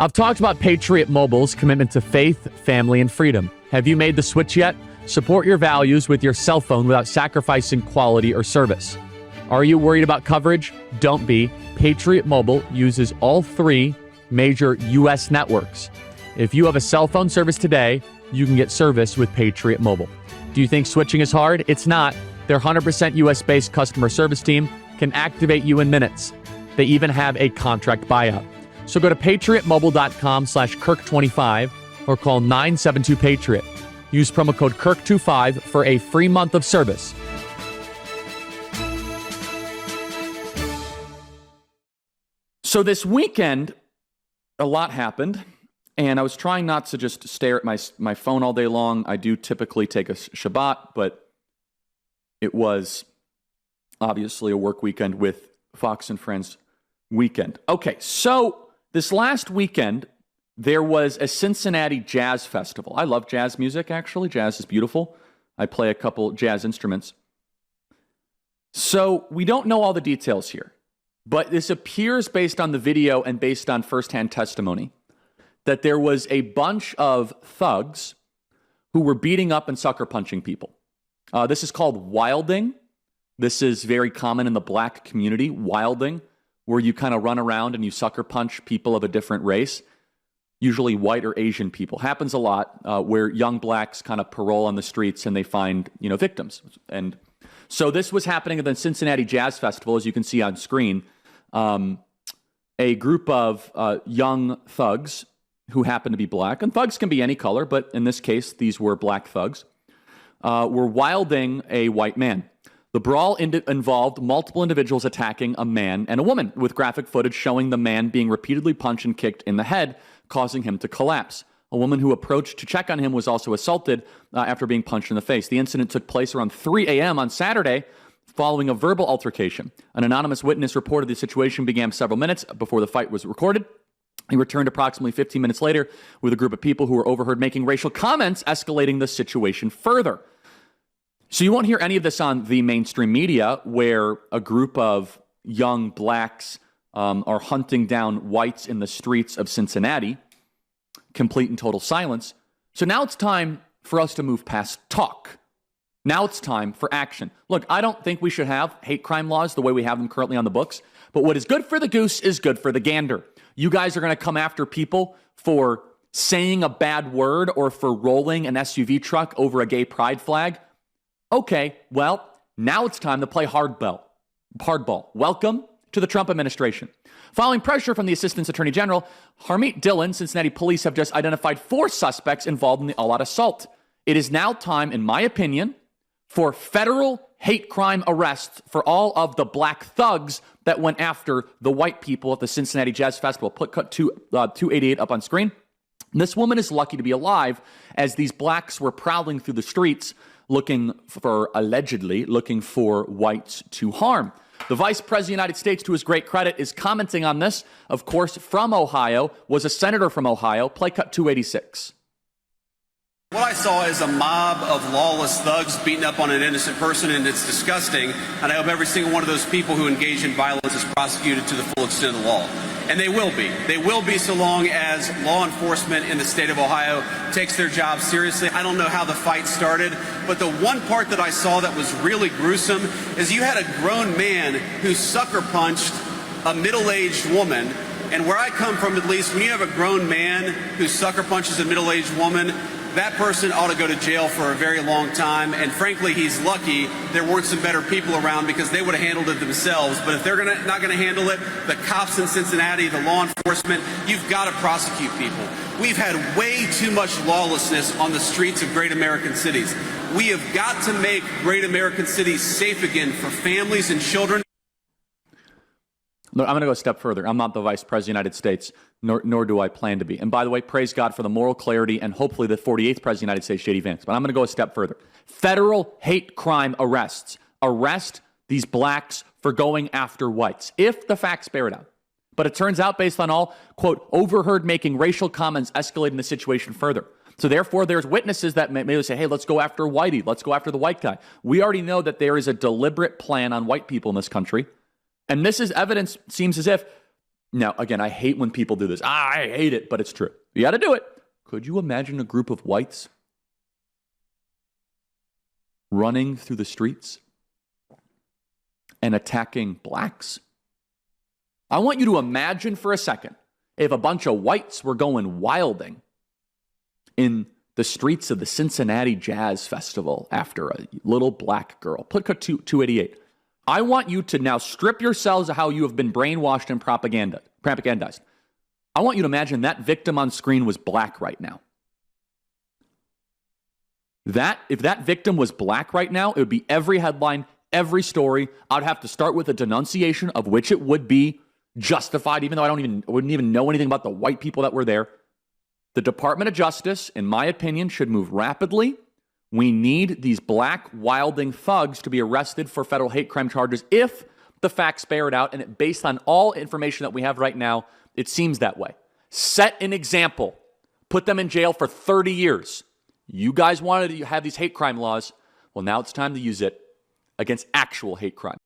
I've talked about Patriot Mobile's commitment to faith, family, and freedom. Have you made the switch yet? Support your values with your cell phone without sacrificing quality or service. Are you worried about coverage? Don't be. Patriot Mobile uses all three major U.S. networks. If you have a cell phone service today, you can get service with Patriot Mobile. Do you think switching is hard? It's not. Their 100% U.S.-based customer service team can activate you in minutes. They even have a contract buyout. So go to patriotmobile.com/Kirk25 or call 972-PATRIOT. Use promo code Kirk25 for a free month of service. So this weekend, a lot happened, and I was trying not to just stare at my phone all day long. I do typically take a Shabbat, but it was obviously a work weekend with Fox and Friends weekend. Okay, so this last weekend, there was a Cincinnati jazz festival. I love jazz music, actually. Jazz is beautiful. I play a couple jazz instruments. So we don't know all the details here, but this appears based on the video and based on firsthand testimony that there was a bunch of thugs who were beating up and sucker punching people. This is called wilding. This is very common in the black community, wilding, where you kind of run around and you sucker punch people of a different race, usually white or Asian people. Happens a lot where young blacks kind of parole on the streets and they find, victims. And so this was happening at the Cincinnati Jazz Festival, as you can see on screen. A group of young thugs who happen to be black, and thugs can be any color, but in this case, these were black thugs, were wilding a white man. The brawl involved multiple individuals attacking a man and a woman, with graphic footage showing the man being repeatedly punched and kicked in the head, causing him to collapse. A woman who approached to check on him was also assaulted after being punched in the face. The incident took place around 3 a.m. on Saturday, following a verbal altercation. An anonymous witness reported the situation began several minutes before the fight was recorded. He returned approximately 15 minutes later with a group of people who were overheard making racial comments, escalating the situation further. So you won't hear any of this on the mainstream media, where a group of young blacks are hunting down whites in the streets of Cincinnati. Complete and total silence. So now it's time for us to move past talk. Now it's time for action. Look, I don't think we should have hate crime laws the way we have them currently on the books, but what is good for the goose is good for the gander. You guys are going to come after people for saying a bad word or for rolling an SUV truck over a gay pride flag. Okay, well, now it's time to play hardball. Welcome to the Trump administration. Following pressure from the Assistant Attorney General, Harmeet Dillon, Cincinnati police have just identified 4 suspects involved in the all-out assault. It is now time, in my opinion, for federal hate crime arrests for all of the black thugs that went after the white people at the Cincinnati Jazz Festival. Cut 288 up on screen. This woman is lucky to be alive, as these blacks were prowling through the streets allegedly looking for whites to harm. The Vice President of the United States, to his great credit, is commenting on this, of course, from Ohio, was a senator from Ohio. Play cut 286. What I saw is a mob of lawless thugs beating up on an innocent person, and it's disgusting. And I hope every single one of those people who engage in violence is prosecuted to the full extent of the law. And they will be. They will be, so long as law enforcement in the state of Ohio takes their job seriously. I don't know how the fight started, but the one part that I saw that was really gruesome is you had a grown man who sucker punched a middle-aged woman. And where I come from, at least, when you have a grown man who sucker punches a middle-aged woman, that person ought to go to jail for a very long time. And frankly, he's lucky there weren't some better people around, because they would have handled it themselves. But if they're not going to handle it, the cops in Cincinnati, the law enforcement, you've got to prosecute people. We've had way too much lawlessness on the streets of great American cities. We have got to make great American cities safe again for families and children. I'm going to go a step further. I'm not the Vice President of the United States, nor do I plan to be. And by the way, praise God for the moral clarity and hopefully the 48th President of the United States, J.D. Vance. But I'm going to go a step further. Federal hate crime arrests. Arrest these blacks for going after whites, if the facts bear it out. But it turns out, based on all, quote, overheard making racial comments, escalating the situation further. So therefore, there's witnesses that may say, hey, let's go after Whitey. Let's go after the white guy. We already know that there is a deliberate plan on white people in this country. And this is evidence, seems as if Now, again, I hate when people do this. I hate it, but it's true. You got to do it. Could you imagine a group of whites running through the streets and attacking blacks? I want you to imagine for a second if a bunch of whites were going wilding in the streets of the Cincinnati Jazz Festival after a little black girl. Put 288. I want you to now strip yourselves of how you have been brainwashed and propagandized. I want you to imagine that victim on screen was black right now. If that victim was black right now, it would be every headline, every story. I'd have to start with a denunciation of which it would be justified, even though I wouldn't even know anything about the white people that were there. The Department of Justice, in my opinion, should move rapidly. We need these black wilding thugs to be arrested for federal hate crime charges if the facts bear it out. And based on all information that we have right now, it seems that way. Set an example. Put them in jail for 30 years. You guys wanted to have these hate crime laws. Well, now it's time to use it against actual hate crime.